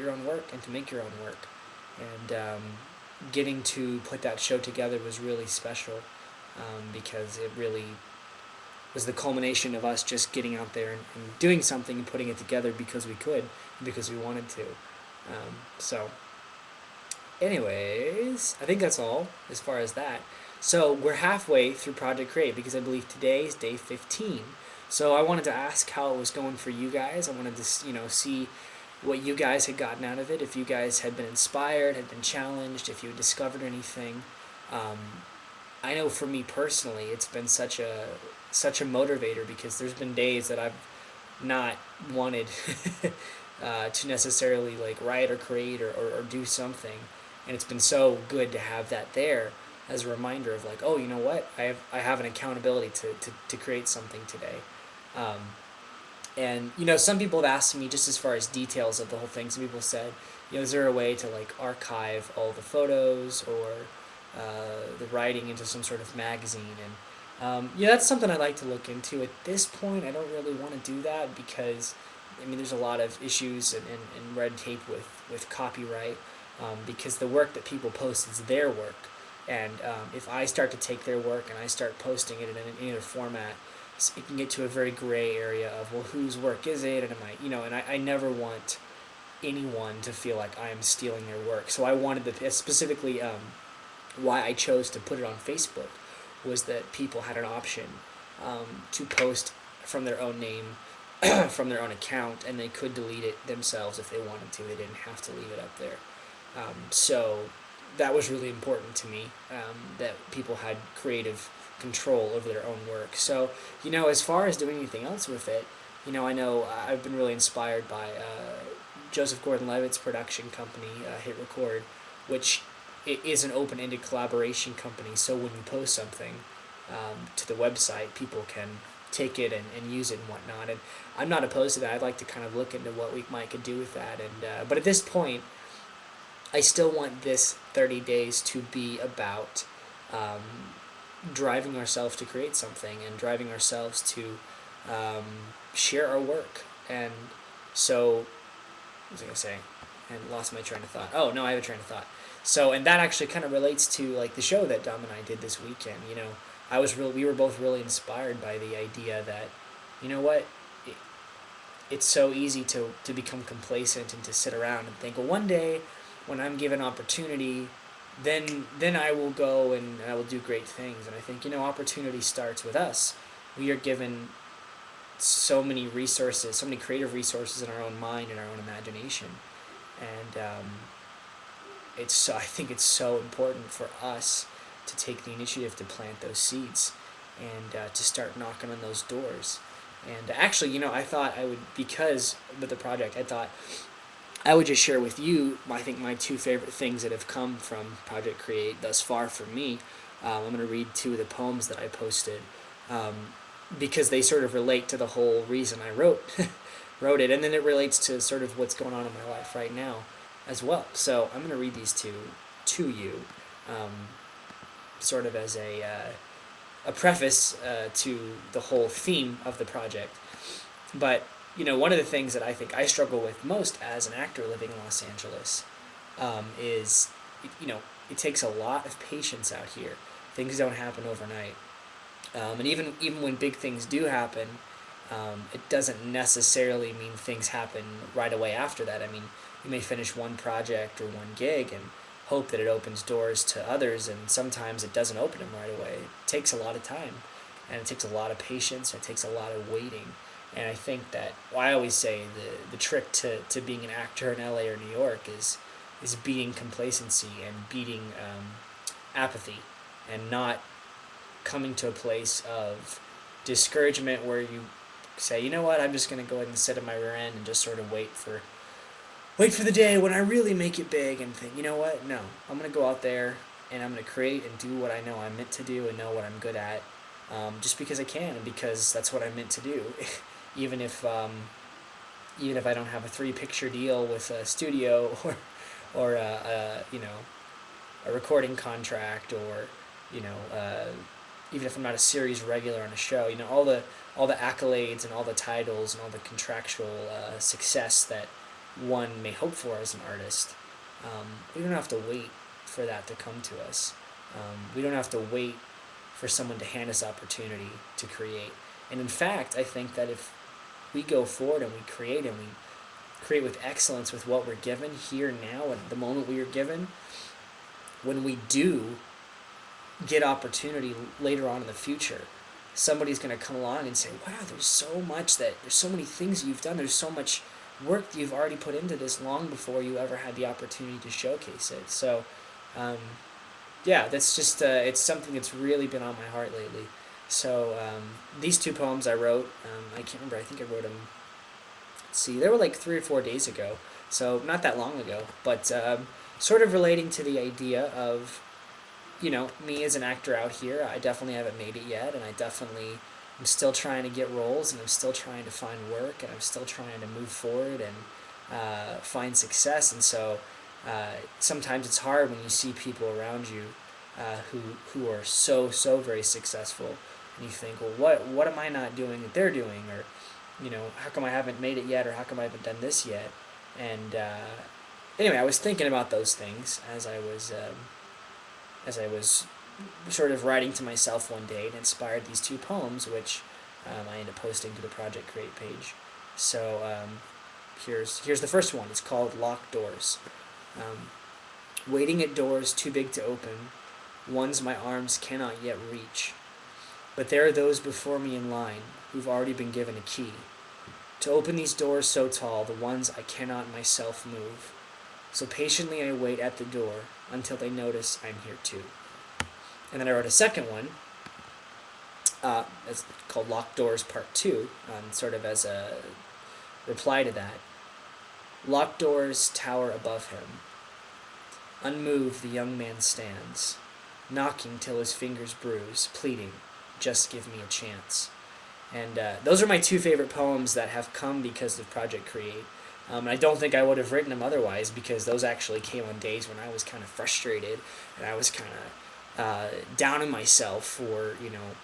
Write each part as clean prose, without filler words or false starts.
your own work and to make your own work. And getting to put that show together was really special, because it really was the culmination of us just getting out there and doing something and putting it together because we could, because we wanted to. So, anyways, I think that's all as far as that. So we're halfway through Project Create because I believe today is day 15. So I wanted to ask how it was going for you guys. I wanted to, see what you guys had gotten out of it, if you guys had been inspired, had been challenged, if you had discovered anything. Um, I know for me personally, it's been such a motivator because there's been days that I've not wanted to necessarily like write or create or do something, and it's been so good to have that there as a reminder of like, oh, you know what, I have an accountability to create something today. Um, and some people have asked me just as far as details of the whole thing. Some people said, is there a way to like archive all the photos or the writing into some sort of magazine? And that's something I'd like to look into. At this point, I don't really want to do that because, there's a lot of issues and red tape with copyright, because the work that people post is their work. And if I start to take their work and I start posting it in any other format, it can get to a very gray area of, well, whose work is it? And I never want anyone to feel like I am stealing their work. So I wanted to, specifically, why I chose to put it on Facebook was that people had an option to post from their own name, from their own account, and they could delete it themselves if they wanted to. They didn't have to leave it up there. So that was really important to me, that people had creative control over their own work. So, as far as doing anything else with it, I know I've been really inspired by Joseph Gordon-Levitt's production company, Hit Record, which is an open-ended collaboration company. So when you post something to the website, people can take it and use it and whatnot. And I'm not opposed to that. I'd like to kind of look into what we could do with that. And but at this point, I still want this 30 days to be about driving ourselves to create something and driving ourselves to share our work. And so, what was I going to say? And lost my train of thought. Oh, no, I have a train of thought. So, and that actually kind of relates to like the show that Dom and I did this weekend. We were both really inspired by the idea that, it's so easy to become complacent and to sit around and think, well, one day when I'm given opportunity, then I will go and I will do great things. And I think, opportunity starts with us. We are given so many resources, so many creative resources in our own mind and our own imagination. And I think it's so important for us to take the initiative to plant those seeds and to start knocking on those doors. And actually, I thought I would, because with the project, I thought I would just share with you, I think, my two favorite things that have come from Project Create thus far for me. I'm going to read two of the poems that I posted, because they sort of relate to the whole reason I wrote it, and then it relates to sort of what's going on in my life right now as well. So I'm going to read these two to you, sort of as a preface to the whole theme of the project. But one of the things that I think I struggle with most as an actor living in Los Angeles is, it takes a lot of patience out here. Things don't happen overnight. And even when big things do happen, it doesn't necessarily mean things happen right away after that. You may finish one project or one gig and hope that it opens doors to others, and sometimes it doesn't open them right away. It takes a lot of time, and it takes a lot of patience, and it takes a lot of waiting. And I think that, I always say the trick to being an actor in LA or New York is beating complacency and beating apathy, and not coming to a place of discouragement where you say, you know what, I'm just going to go ahead and sit in my rear end and just sort of wait for the day when I really make it big and think, you know what, no, I'm going to go out there and I'm going to create and do what I know I'm meant to do and know what I'm good at, just because I can and because that's what I'm meant to do. Even if I don't have a 3-picture deal with a studio or a recording contract, or even if I'm not a series regular on a show, all the accolades and all the titles and all the contractual success that one may hope for as an artist. We don't have to wait for that to come to us. We don't have to wait for someone to hand us opportunity to create. And in fact, I think that if we go forward and we create with excellence with what we're given here now and the moment we are given, when we do get opportunity later on in the future, somebody's going to come along and say, wow, there's so many things you've done, there's so much work that you've already put into this long before you ever had the opportunity to showcase it. So yeah, that's just it's something that's really been on my heart lately. So these two poems I wrote, I can't remember, I think I wrote them, let's see, they were like 3 or 4 days ago, so not that long ago, but sort of relating to the idea of, me as an actor out here. I definitely haven't made it yet, and I'm still trying to get roles, and I'm still trying to find work, and I'm still trying to move forward and find success. And so sometimes it's hard when you see people around you who are so very successful, and you think, well, what am I not doing that they're doing, or how come I haven't made it yet, or how come I haven't done this yet? And anyway, I was thinking about those things as I was sort of writing to myself one day, and inspired these two poems, which I ended up posting to the Project Create page. So here's the first one. It's called Locked Doors. Waiting at doors too big to open, ones my arms cannot yet reach. But there are those before me in line who've already been given a key to open these doors so tall, the ones I cannot myself move. So patiently I wait at the door until they notice I'm here too. And then I wrote a second one, it's called Locked Doors Part 2, sort of as a reply to that. Locked doors tower above him. Unmoved the young man stands, knocking till his fingers bruise, pleading, just give me a chance. And those are my two favorite poems that have come because of Project Create. And I don't think I would have written them otherwise, because those actually came on days when I was kind of frustrated, and I was kind of down on myself for,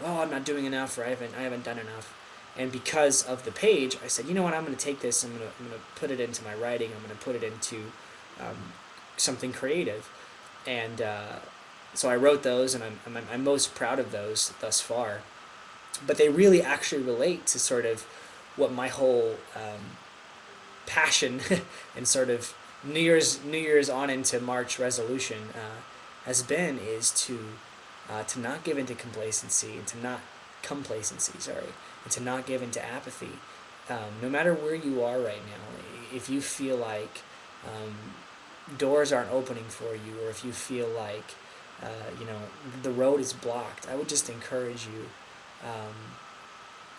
I'm not doing enough, or I haven't done enough. And because of the page, I said, you know what, I'm going to take this, I'm going to put it into my writing, I'm going to put it into something creative. And so I wrote those, and I'm most proud of those thus far. But they really actually relate to sort of what my whole passion and sort of New Year's on into March resolution has been, is to not give into complacency, and to not give into apathy. No matter where you are right now, if you feel like doors aren't opening for you, or if you feel like the road is blocked, I would just encourage you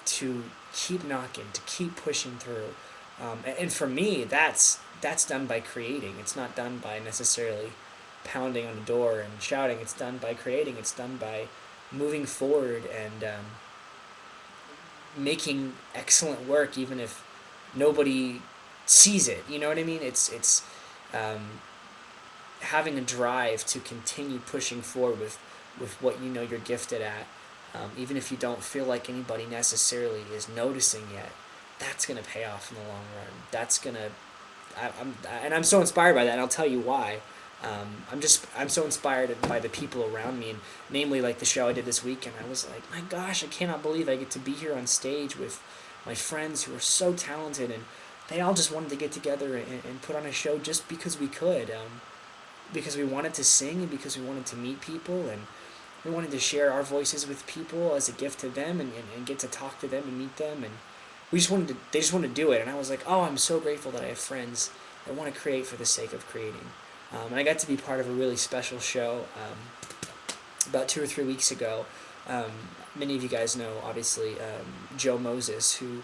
to keep knocking, to keep pushing through. And for me, that's done by creating. It's not done by necessarily pounding on the door and shouting. It's done by creating. It's done by moving forward and making excellent work, even if nobody sees it. You know what I mean? It's having a drive to continue pushing forward with what you're gifted at, even if you don't feel like anybody necessarily is noticing yet. That's going to pay off in the long run. I'm so inspired by that, and I'll tell you why. I'm so inspired by the people around me, and namely like the show I did this weekend. I was like, my gosh, I cannot believe I get to be here on stage with my friends who are so talented, and they all just wanted to get together and put on a show just because we could, because we wanted to sing, and because we wanted to meet people, and we wanted to share our voices with people as a gift to them, and get to talk to them and meet them, and they just wanted to do it. And I was like, oh, I'm so grateful that I have friends that want to create for the sake of creating. And I got to be part of a really special show about 2 or 3 weeks ago. Many of you guys know, obviously, Joe Moses, who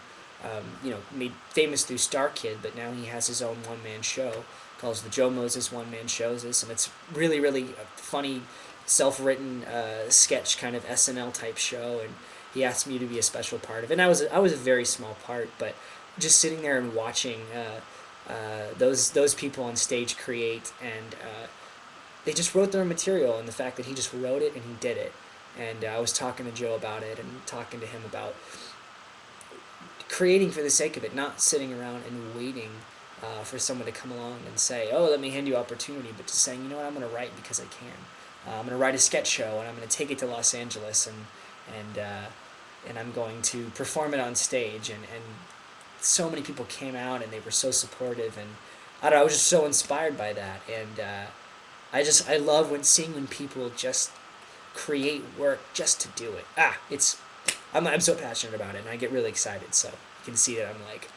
made famous through Star Kid, but now he has his own one-man show called the Joe Moses One-Man Shows, and it's really, really a funny, self-written sketch kind of SNL type show, and he asked me to be a special part of it. And I was a very small part, but just sitting there and watching those people on stage create, and they just wrote their material, and the fact that he just wrote it and he did it. And I was talking to Joe about it, and talking to him about creating for the sake of it, not sitting around and waiting for someone to come along and say, oh, let me hand you opportunity, but just saying, you know what, I'm going to write because I can. I'm going to write a sketch show, and I'm going to take it to Los Angeles, and I'm going to perform it on stage. And so many people came out, and they were so supportive, and I don't know, I was just so inspired by that. And I love seeing when people just create work just to do it. I'm so passionate about it, and I get really excited. So you can see that I'm like,